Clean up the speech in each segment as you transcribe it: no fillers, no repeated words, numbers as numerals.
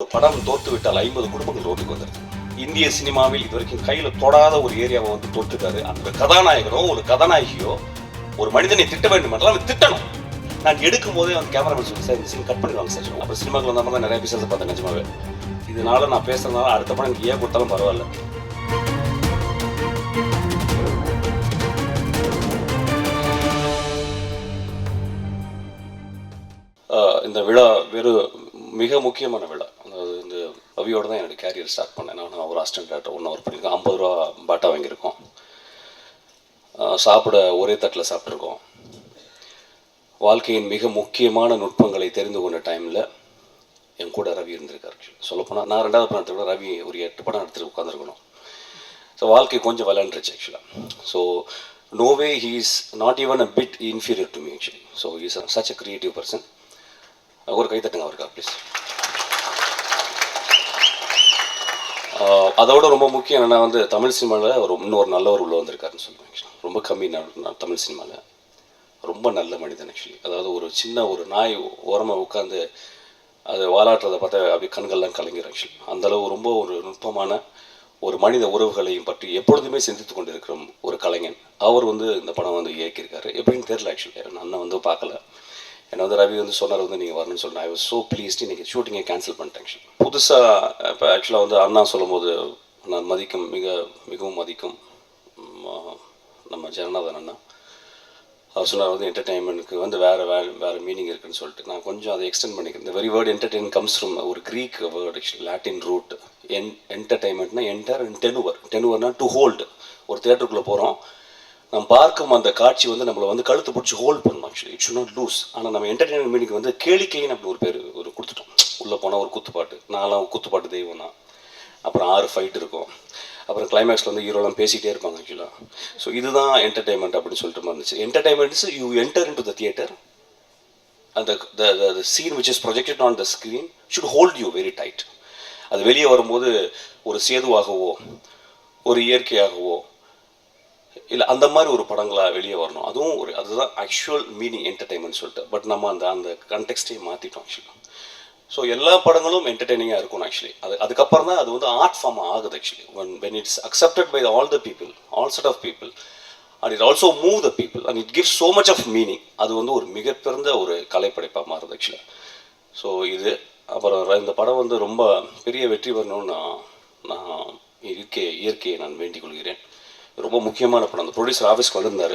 படம் தோத்து விட்டால் 50 குடும்பங்கள் ரோட்டுக்கு வந்துருது. இந்திய சினிமாவில் இதுவரைக்கும் கையில தொடாத ஒரு ஏரியாவை வந்து தொட்டுட்டாரு. அந்த கதாநாயகனோ ஒரு கதாநாயகியோ ஒரு மனிதனை திட்ட வேண்டும் என்றால் அவன் திட்டணும். நான் எடுக்கும் போதே வந்து கேமராமேன் சொல்லி சார் இந்த சீன் கட் பண்ணிடுவாங்க சார். அப்புறம் சினிமாக்கள் வந்த மாதிரி நிறைய பேசுறதை பார்த்தேன் நிஜமாவே. இதனால நான் பேசுறதுனால அடுத்த படம் எனக்கு ஏன் கொடுத்தாலும் பரவாயில்ல. இந்த விழா மிக முக்கியமான விழா. அதாவது இந்த ரவியோட தான் என்னோட கேரியர் ஸ்டார்ட் பண்ணேன். நான் ஒரு அசிஸ்டன்ட் டேரக்டர் ஒன்று ஒர்க் பண்ணியிருக்கோம். 50 ரூபா பாட்டா வாங்கியிருக்கோம். சாப்பிட ஒரே தட்டில் சாப்பிட்ருக்கோம். வாழ்க்கையின் மிக முக்கியமான நுட்பங்களை தெரிந்து கொண்ட டைமில் என் கூட ரவி இருந்திருக்காரு. சொல்லப்போனால் நான் 2வது படம் எடுத்துக்கூட ரவி ஒரு 8 படம் எடுத்துகிட்டு உட்காந்துருக்கணும். ஸோ வாழ்க்கை கொஞ்சம் விளையாண்டுருச்சு ஆக்சுவலாக. So no way he is not even a bit inferior to me actually. So he is such a creative person. ஒரு கை தட்டுங்க அவருக்கா ப்ளீஸ். அதோட ரொம்ப முக்கியம் என்னென்னா வந்து தமிழ் சினிமாவில் இன்னொரு நல்லவர் உள்ள வந்திருக்காருன்னு சொல்லுவேன். ஆக்சுவலி ரொம்ப கம்மி தமிழ் சினிமாவில் ரொம்ப நல்ல மனிதன் ஆக்சுவலி. அதாவது ஒரு சின்ன ஒரு நாய் ஓரமாக உட்காந்து அது வாலாட்டுறதை பார்த்தா அப்படி கண்கள்லாம் கலங்கிடும் ஆக்சுவலி. அந்தளவு ரொம்ப ஒரு நுட்பமான ஒரு மனித உறவுகளையும் பற்றி எப்பொழுதுமே சிந்தித்து கொண்டு இருக்கிற ஒரு கலைஞன். அவர் வந்து இந்த படம் வந்து இயக்கியிருக்காரு. எப்படின்னு தெரியல ஆக்சுவலி. அண்ணன் வந்து பார்க்கல. என்னை வந்து ரவி வந்து சொன்னார் வந்து நீங்கள் வரணும்னு சொன்னேன். I was so pleased. இன்றைக்கி ஷூட்டிங்கை கேன்சல் பண்ணிட்டேன் ஆக்சுவலி. புதுசாக இப்போ ஆக்சுவலாக வந்து அண்ணா சொல்லும் போது நான் மிகவும் மதிக்கும் நம்ம ஜெகநாதன் அண்ணா. அவர் சொன்னார் வந்து என்டர்டெயின்மெண்ட்டுக்கு வந்து வேறு மீனிங் இருக்குதுன்னு சொல்லிட்டு நான் கொஞ்சம் அதை எக்ஸ்டெண்ட் பண்ணிக்கிறேன். இந்த very word entertain comes from ஒரு Greek word actually, Latin root. என்டர்டெயின்மெண்ட்னா டெனுவர்னா டு ஹோல்டு. ஒரு தியேட்டருக்குள்ளே போகிறோம், நம்ம பார்க்கும் அந்த காட்சி வந்து நம்மளை வந்து கழுத்து பிடிச்சி ஹோல்ட் பண்ணணும் actually. It should not loose. ஆனால் நம்ம என்டர்டெயின்மெண்ட் மீனிங் வந்து கேளிக்கைன்னு அப்படி ஒரு பேர் கொடுத்துட்டோம். உள்ளே போனால் ஒரு குத்துப்பாட்டு, நான்லாம் குத்துப்பாட்டு தெய்வம் தான். அப்புறம் 6 ஃபைட் இருக்கும். அப்புறம் கிளைமேக்ஸில் வந்து ஹீரோலாம் பேசிகிட்டே இருப்பாங்க ஆக்சுவலாக. ஸோ இதுதான் என்டர்டெயின்மெண்ட் அப்படின்னு சொல்லிட்டு இருந்துச்சு. Entertainment is you enter in to the theatre அந்த the scene which is projected on the screen should hold you very tight. அது வெளியே வரும்போது ஒரு சேதுவாகவோ ஒரு இயற்கையாகவோ இல்லை அந்த மாதிரி ஒரு படங்களாக வெளியே வரணும். அதுதான் ஆக்சுவல் மீனிங் என்டர்டெயின்மெண்ட் சொல்லிட்டு. பட் நம்ம அந்த கண்டெக்ஸ்டையே மாற்றிட்டோம் ஆக்சுவலி. ஸோ எல்லா படங்களும் என்டர்டெய்னிங்காக இருக்கணும் ஆக்சுவலி. அதுக்கப்புறம் தான் அது வந்து ஆர்ட் ஃபார்ம் ஆகுது actually. when it's accepted by all the people, all set of people, and it also move the people and it gives so much of meaning. அது வந்து ஒரு மிகப்பெருந்த ஒரு கலைப்படைப்பாக மாறுது ஆக்சுவலி. ஸோ இது அப்புறம் இந்த படம் வந்து ரொம்ப பெரிய வெற்றி வரணும்னு நான் இயற்கையை நான் வேண்டிக் கொள்கிறேன். ரொம்ப முக்கியமான படம். அந்த ப்ரொடியூசர் ஆஃபீஸ்க்கு வந்திருந்தார்.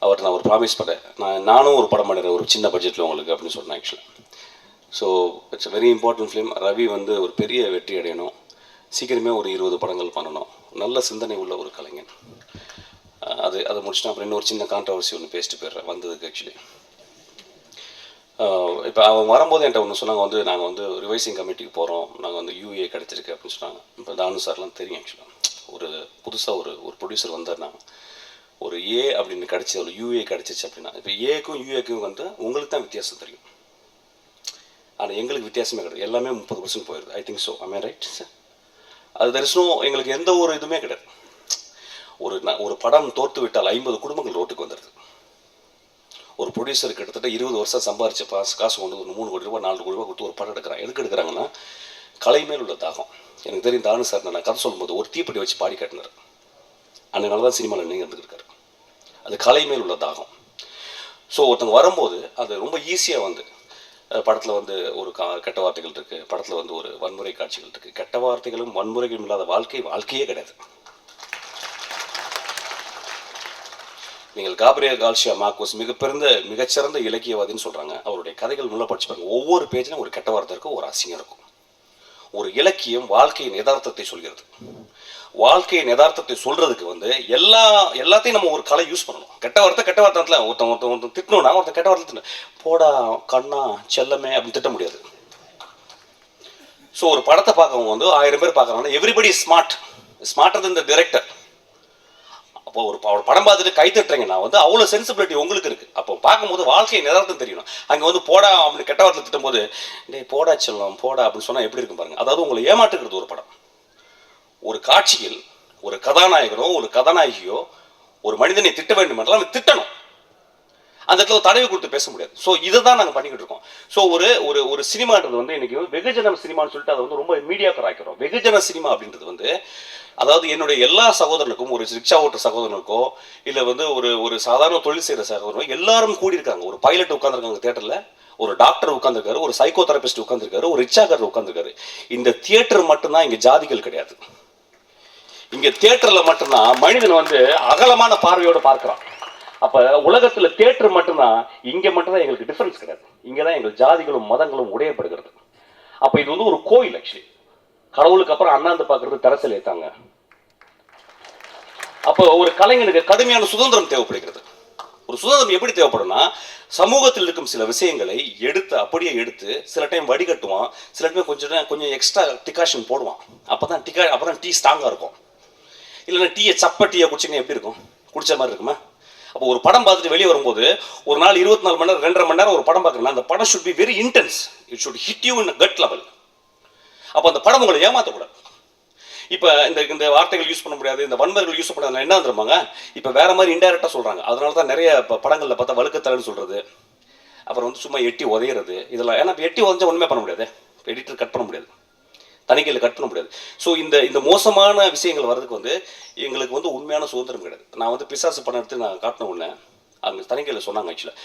அவர்கிட்ட நான் ஒரு ப்ராமிஸ் பண்ணேன், நானும் ஒரு படம் பண்ணுறேன் ஒரு சின்ன பட்ஜெட்டில் உங்களுக்கு அப்படின்னு சொன்னேன் ஆக்சுவலாக. So it's a very important film. Ravi வந்து ஒரு பெரிய வெற்றி அடையணும், சீக்கிரமே ஒரு 20 படங்கள் பண்ணணும். நல்ல சிந்தனை உள்ள ஒரு கலைஞன். அதை முடிச்சுட்டு அப்புறம் இன்னொரு சின்ன கான்ட்ரவர்சி ஒன்று பேசிட்டு போயிடுறேன் வந்ததுக்கு ஆக்சுவலி. இப்போ அவங்க வரும்போது என்கிட்ட ஒன்று சொன்னாங்க வந்து நாங்கள் வந்து ரிவைசிங் கமிட்டிக்கு போகிறோம், நாங்கள் வந்து யூஏ கிடச்சிருக்கு அப்படின்னு சொன்னாங்க. இப்போ தானு சார்லாம் தெரியும் ஆக்சுவலாக. ஒரு புதுசாக ஒரு ப்ரொடியூசர் வந்தார்னா ஒரு ஏ அப்படின்னு கிடச்சி ஒரு யூஏ கிடச்சிச்சு அப்படின்னா, இப்போ ஏக்கும் யூஏக்கும் வந்து உங்களுக்கு தான் வித்தியாசம் தெரியும். ஆனால் எங்களுக்கு வித்தியாசமே கிடையாது. எல்லாமே 30% போயிடுது. I think so. I mean right sir? அது தரிசனம் எங்களுக்கு எந்த ஒரு இதுவுமே கிடையாது. ஒரு படம் தோற்று விட்டால் 50 குடும்பங்கள் ரோட்டுக்கு வந்துடுது. ஒரு ப்ரொடியூசர் கிட்டத்தட்ட 20 வருஷம் சம்பாரிச்ச காசு கொண்டு ஒரு 3 கோடி ரூபாய் 4 கோடி ரூபாய் கொடுத்து ஒரு படம் எடுக்கிறாங்க. எதுக்கு எடுக்கிறாங்கன்னா கலை மேல் உள்ள தாகம். எனக்கு தெரியும் தானு சார் நான் கதை சொல்லும்போது ஒரு தீப்பெட்டி வச்சு பாடி காட்டினார். அதனால தான் சினிமாவில் நீங்கள் இருந்துருக்காரு. அது கலை மேல் உள்ள தாகம். ஸோ ஒருத்தவங்க வரும்போது அது ரொம்ப ஈஸியாக வந்து படத்தில் வந்து ஒரு கெட்ட வார்த்தைகள் இருக்குது, படத்தில் வந்து ஒரு வன்முறை காட்சிகள் இருக்குது. கெட்ட வார்த்தைகளும் வன்முறைகளும் இல்லாத வாழ்க்கையே கிடையாது. நீங்கள் காப்ரியல் கார்சியா மார்கோஸ் மிகச்சிறந்த இலக்கியவாதின்னு சொல்கிறாங்க. அவருடைய கதைகள் முள்ள படிச்சு பாருங்க. ஒவ்வொரு பேஜிலும் ஒரு கெட்ட வார்த்தை இருக்கும், ஒரு அசிங்கம் இருக்கும். ஒரு இலக்கியம் வாழ்க்கையின் யதார்த்தத்தை சொல்கிறது. வாழ்க்கையின் யதார்த்தத்தை சொல்றதுக்கு வந்து எல்லாத்தையும் நம்ம ஒரு கலை யூஸ் பண்ணணும். கெட்ட வார்த்தை ஒருத்தன் திட்டணும்னா ஒருத்தன் கெட்ட வார்த்தை போடா கண்ணா செல்லமே அப்படின்னு திட்ட முடியாது. ஸோ ஒரு படத்தை பார்க்கவங்க வந்து 1000 பேர் பார்க்குறாங்கன்னா everybody smarter then the director. அப்போ ஒரு படம் பார்த்துட்டு கை தட்டுறீங்கன்னா வந்து அவ்வளோ சென்சிபிலிட்டி உங்களுக்கு இருக்குது. அப்போ பார்க்கும்போது வாழ்க்கையை நிதார்த்தம் தெரியணும். அங்கே வந்து போடா அப்படின்னு கெட்ட வார்த்தை திட்டும் போது போடா செல்லம் போடா அப்படின்னு சொன்னால் எப்படி இருக்கும் பாருங்க. அதாவது உங்களை ஏமாற்றுகிறது ஒரு படம். ஒரு காட்சியில் ஒரு கதாநாயகனோ ஒரு கதாநாயகியோ ஒரு மனிதனை திட்ட வேண்டும் என்றால் அவன் திட்டணும். அந்த இடத்துல தடவி கொடுத்து பேச முடியாது. ஸோ இதை தான் நாங்கள் பண்ணிக்கிட்டு இருக்கோம். ஸோ ஒரு ஒரு ஒரு சினிமான்றது வந்து இன்னைக்கு வெகுஜன சினிமான்னு சொல்லிட்டு அதை வந்து ரொம்ப மீடியாக்கர் ஆக்கிறோம். வெகுஜன சினிமா அப்படின்றது வந்து அதாவது என்னுடைய எல்லா சகோதரனுக்கும், ஒரு ரிக்ஷா ஓட்டுற சகோதரனுக்கோ இல்லை வந்து ஒரு ஒரு சாதாரண தொழில் செய்கிற சகோதரனும் எல்லாரும் கூடியிருக்காங்க. ஒரு பைலட் உட்காந்துருக்காங்க தியேட்டரில், ஒரு டாக்டர் உட்காந்துருக்காரு, ஒரு சைக்கோ தெரபிஸ்ட் உட்காந்துருக்காரு, ஒரு ரிக்ஷாக்காரர் உட்காந்துருக்காரு. இந்த தியேட்டர் மட்டும்தான் இங்கே ஜாதிகள் கிடையாது. இங்கே தியேட்டரில் மட்டும்தான் மனிதன் வந்து அகலமான பார்வையோடு பார்க்குறான். அப்போ உலகத்தில் தியேட்டர் மட்டும்தான், இங்கே மட்டும்தான் எங்களுக்கு டிஃபரன்ஸ் கிடையாது. இங்கே தான் எங்கள் ஜாதிகளும் மதங்களும் உடையப்படுகிறது. அப்போ இது வந்து ஒரு கோயில். ஆக்சுவலி கடவுளுக்கு அப்புறம் அண்ணாந்து பார்க்கறது தரசல் ஏத்தாங்க. அப்போ ஒரு கலைஞனுக்கு கடுமையான சுதந்திரம் தேவைப்படுகிறது. ஒரு சுதந்திரம் எப்படி தேவைப்படும்னா, சமூகத்தில் இருக்கும் சில விஷயங்களை அப்படியே எடுத்து சில டைம் வடிகட்டுவான், சில டைம் கொஞ்சம் எக்ஸ்ட்ரா டிகாஷன் போடுவான். அப்பதான் டீ ஸ்ட்ராங்காக இருக்கும். இல்லைன்னா டீயை குடிச்சிங்கன்னா எப்படி இருக்கும்? குடிச்ச மாதிரி இருக்குமா? அப்போ ஒரு படம் பார்த்துட்டு வெளியே வரும்போது ஒரு நாள் 24 மணி நேரம் 2.5 மணி நேரம் ஒரு படம் பார்க்குறேன்னா அந்த படம் should be very intense. It should hit you in cut level. அப்போ அந்த படம் உங்களை ஏமாற்றக்கூடாது. இப்போ இந்த வார்த்தைகள் யூஸ் பண்ண முடியாது, இந்த வன்மர்கள் யூஸ் பண்ண என்ன வந்துருமாங்க, இப்போ வேற மாதிரி இன்டைரக்டாக சொல்கிறாங்க. அதனால தான் நிறைய படங்களில் பார்த்தா வழுக்கத்தலைன்னு சொல்கிறது, அப்புறம் வந்து சும்மா எட்டி உதையிறது இதெல்லாம். ஏன்னா இப்போ எட்டி உதஞ்சா ஒன்றுமே பண்ண முடியாது, எடிட்டர் கட் பண்ண முடியாது, தணிக்கையில் கட் பண்ண முடியாது. ஸோ இந்த மோசமான விஷயங்கள் வர்றதுக்கு வந்து எங்களுக்கு வந்து உண்மையான சுதந்திரம் கிடையாது. நான் வந்து பிசாசு படம் எடுத்து நான் காட்டின உடனே அவங்க தணிக்கையில் சொன்னாங்க, ஆக்சுவலாக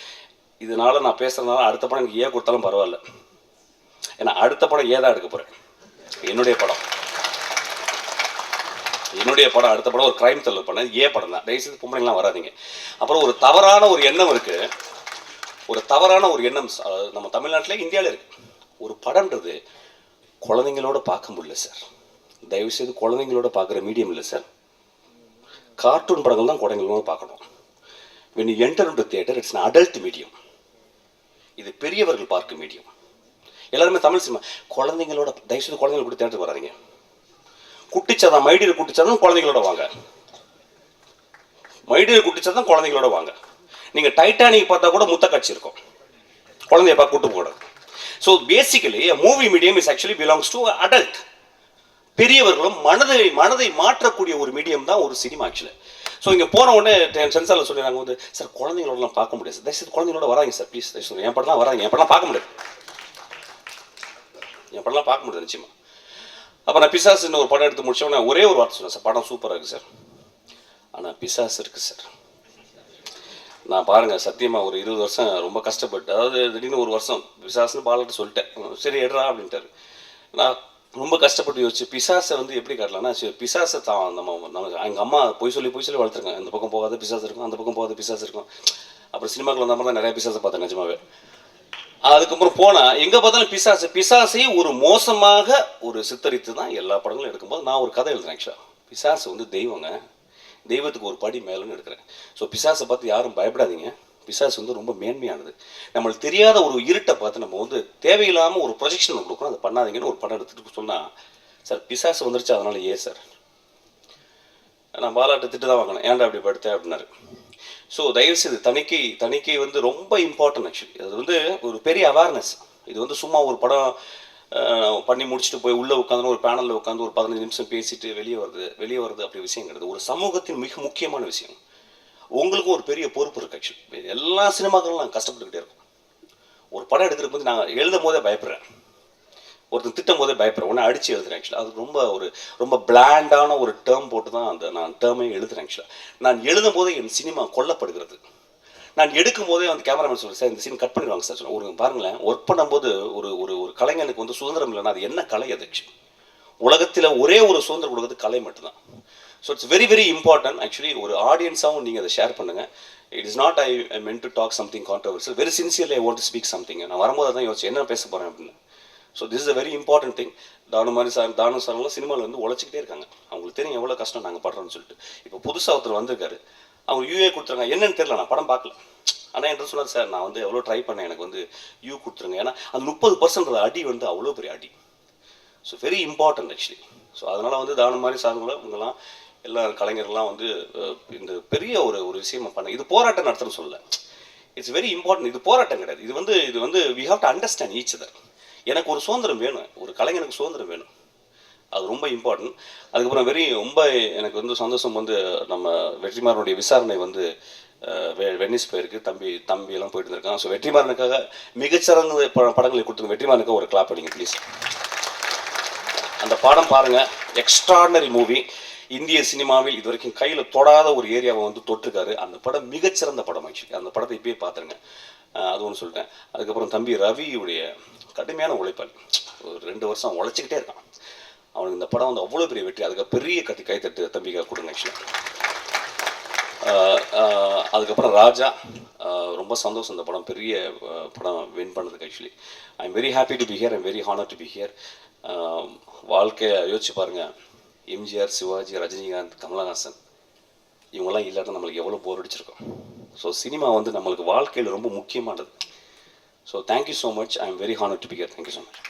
இதனால நான் பேசுறதுனால அடுத்த படம் எனக்கு கொடுத்தாலும் பரவாயில்ல, ஏன்னா அடுத்த படம் தான் எடுக்க போகிறேன். என்னுடைய படம் அடுத்த படம் ஒரு கிரைம் த்ரில்லர் பண்ணேன், படம் தான். தயவுசெய்து பொம்பளைங்களாம் வராதிங்க. அப்புறம் ஒரு தவறான ஒரு எண்ணம் இருக்கு, நம்ம தமிழ்நாட்டில் இந்தியாவில் இருக்கு. ஒரு படம்ன்றது குழந்தைங்களோட பார்க்க முடியல சார். தயவுசெய்து குழந்தைங்களோட பார்க்குற மீடியம் இல்லை சார். கார்ட்டூன் படங்கள் தான் குழந்தைங்களோட பார்க்கணும். when you enter into theater it's an adult medium. இது பெரியவர்கள் பார்க்கும் மீடியம். எல்லாருமே தமிழ் சினிமா. குழந்தைங்களோட தயவுசெய்து குழந்தைங்களோட கூட தேட்டருக்கு வராதிங்க. குட்டிச்சாதான் மைடியர் குட்டிச்சாதான் குழந்தைங்களோட வாங்க. மைடியர் குட்டிச்சாதான் குழந்தைங்களோட வாங்க. நீங்க டைட்டானிக் பார்த்தா கூட முத்த காட்சி இருக்கும், குழந்தைய பார்க்க கூட்டு போகக்கூடாது. So basically movie medium is actually belongs to adult. பெரியவர்களும் மனதை மாற்றக்கூடிய ஒரு மீடியம் தான் ஒரு சினிமா ஆக்சுவலி. ஸோ இங்கே போன உடனே சென்சாரில் சொல்லிடுறாங்க வந்து, சார் குழந்தைங்களோடலாம் பார்க்க முடியாது சார், தயவுசெய்து குழந்தைங்களோட வராங்க சார் ப்ளீஸ். தயவுசெய்து என் படம்லாம் வராங்க, என் படம்லாம் பார்க்க முடியாது நிச்சயமா. அப்போ நான் பிசாசுன்னு ஒரு படம் எடுத்து முடிச்சோன்னே ஒரே ஒரு வார்த்தை சொன்னேன், சார் படம் சூப்பராக இருக்குது சார், ஆனால் பிசாசு இருக்குது சார். நான் பாருங்கள் சத்தியமாக ஒரு 20 வருஷம் ரொம்ப கஷ்டப்பட்டு, அதாவது திடீர்னு ஒரு வருஷம் பிசாசுன்னு பாலட்டு சொல்லிட்டேன், சரி எடுறா அப்படின்ட்டாரு. நான் ரொம்ப கஷ்டப்பட்டு யோசிச்சு பிசாசை வந்து எப்படி காட்டலாம்னா, பிசாசை தான் நம்ம எங்கள் அம்மா பொய் சொல்லி வளர்த்துருக்கேன். இந்த பக்கம் போகாத பிசாசு இருக்கும், அந்த பக்கம் போகாத பிசாசு இருக்கும். அப்புறம் சினிமாக்கள் வந்த மாதிரி தான் நிறைய பிசாசை பார்த்தேன் நிஜமாவே. அதுக்கப்புறம் போனால் எங்கே பார்த்தாலும் பிசாசை ஒரு மோசமாக ஒரு சித்தரித்து தான் எல்லா படங்களும் எடுக்கும்போது நான் ஒரு கதை எழுதுறேன். ஆக்சுவலாக பிசாசு வந்து தெய்வங்க, தெய்வத்துக்கு ஒரு படி மேலேன்னு எடுக்கிறேன். ஸோ பிசாசை பார்த்து யாரும் பயப்படாதீங்க, பிசாசு வந்து ரொம்ப மேன்மையானது. நம்மளுக்கு தெரியாத ஒரு இருட்டை பார்த்து நம்ம வந்து தேவையில்லாமல் ஒரு ப்ரொஜெக்ஷன் கொடுக்குறோம், அதை பண்ணாதீங்கன்னு ஒரு படம் எடுத்துகிட்டு சொன்னால், சார் பிசாசு வந்துருச்சு அதனால சார் நான் பாலாட்டை திட்டு தான் வாங்கினேன், ஏன்டா அப்படி படுத்தேன் அப்படின்னாரு. ஸோ தயவுசெய்து தணிக்கை வந்து ரொம்ப இம்பார்ட்டன்ட். ஆக்சுவலி அது வந்து ஒரு பெரிய அவேர்னஸ். இது வந்து சும்மா ஒரு படம் பண்ணி முடிச்சுட்டு போய் உள்ளே உட்காந்து ஒரு பேனலில் உட்காந்து ஒரு 15 நிமிஷம் பேசிட்டு வெளியே வருது அப்படி விஷயம் கிடையாது. ஒரு சமூகத்தின் மிக முக்கியமான விஷயம். உங்களுக்கும் ஒரு பெரிய பொறுப்பு இருக்குது. ஆக்சுவலி எல்லா சினிமாக்களும் நாங்கள் கஷ்டப்பட்டுக்கிட்டே இருக்கோம். ஒரு படம் எடுக்கிறதுக்கு வந்து நாங்கள் எழுதும் போதே பயப்படுறேன், ஒருத்தர் திட்டம் போதே பயப்படுறேன், உடனே அடித்து எழுதுறேன். ஆக்சுவலாக அது ரொம்ப பிளாண்டான ஒரு டேர்ம் போட்டு தான் நான் டேர்மே எழுதுறேன். ஆக்சுவலாக நான் எழுதும் போதே என் சினிமா கொல்லப்படுகிறது. நான் எடுக்கும் போதே வந்து கேமராமேன் சொல்கிறேன், சார் இந்த சீன் கட் பண்ணிடுவாங்க சார். ஒரு பாருங்களேன், ஒர்க் பண்ணும்போது ஒரு ஒரு கலைஞனுக்கு வந்து சுதந்திரம் இல்லைன்னா அது என்ன கலை அது? உலகத்தில் ஒரே ஒரு சுதந்திரம் கொடுக்குறது கலை மட்டும்தான். So it's very very important. Actually ஒரு ஆடியன்ஸாகவும் நீங்கள் அதை ஷேர் பண்ணுங்கள். It is not I meant to talk something controversial, very sincerely I want to speak something. நான் வரும்போது தான் யோசிச்சு என்ன பேச போகிறேன் அப்படின்னு. So this is a very important thing. Thanu சார்லாம் சினிமாவில் வந்து உழைச்சிக்கிட்டே இருக்காங்க. அவங்களுக்கு தெரியும் எவ்வளோ கஷ்டம் நாங்கள் படுறோம்னு சொல்லிட்டு. இப்போ புதுசாக ஒருத்தர் வந்திருக்காரு, அவங்க யூஏ கொடுத்துருங்க, என்னன்னு தெரியல, நான் படம் பார்க்கல. ஆனால் என்ன சொன்னார், சார் நான் வந்து எவ்வளோ ட்ரை பண்ணேன், எனக்கு வந்து யூ கொடுத்துருங்க. ஏன்னா அந்த 30% அடி வந்து அவ்வளோ பெரிய அடி. So very important actually. So அதனால் வந்து தானு சார்களை இவங்கெல்லாம் எல்லா கலைஞர்கள்லாம் வந்து இந்த பெரிய ஒரு விஷயமா பண்ண, இது போராட்டம் நடத்துன்னு சொல்லலை, இட்ஸ் வெரி இம்பார்ட்டன்ட். இது போராட்டம் கிடையாது, இது வந்து we have to understand each other. எனக்கு ஒரு சுதந்திரம் வேணும், ஒரு கலைஞனுக்கு சுதந்திரம் வேணும், அது ரொம்ப இம்பார்ட்டன்ட். அதுக்கப்புறம் ரொம்ப எனக்கு வந்து சந்தோஷம் வந்து நம்ம வெற்றிமாறனுடைய விசாரணை வந்து வெனிஸ் போயிருக்கு, தம்பியெல்லாம் போயிட்டு இருந்திருக்கான். ஸோ வெற்றிமாறனுக்காக மிகச்சிறந்த படங்களை கொடுத்துருங்க. வெற்றிமாறனுக்காக ஒரு கிளாப் அடிங்க ப்ளீஸ். அந்த படம் பாருங்கள், எக்ஸ்ட்ராடனரி மூவி. இந்திய சினிமாவில் இது வரைக்கும் கையில் தொடாத ஒரு ஏரியாவை வந்து தொட்டிருக்காரு. அந்த படம் மிகச்சிறந்த படம். ஆக்சுவலி அந்த படத்தை இப்பயே பார்த்துருங்க. அது ஒன்று சொல்லிட்டேன். அதுக்கப்புறம் தம்பி ரவியுடைய கடுமையான உழைப்பாளி, ஒரு 2 வருஷம் உழைச்சிக்கிட்டே இருக்கான். அவனுக்கு இந்த படம் வந்து அவ்வளோ பெரிய வெற்றி. அதுக்கு பெரிய கைத்தட்டு தம்பிக்காக கொடுங்க ஆக்சுவலி. அதுக்கப்புறம் ராஜா, ரொம்ப சந்தோஷம். இந்த படம் பெரிய படம் வின் பண்ணதுக்கு. Actually I am very happy to be here, I'm very honour to be here. வாழ்க்கையை யோசிச்சு பாருங்கள், எம்ஜிஆர், சிவாஜி, ரஜினிகாந்த், கமலஹாசன் இவங்கெல்லாம் இல்லாத நம்மளுக்கு எவ்வளோ போர் அடிச்சிருக்கோம். ஸோ சினிமா வந்து நம்மளுக்கு வாழ்க்கையில் ரொம்ப முக்கியமானது. So thank you so much, I am very honour to be here. Thank you so much.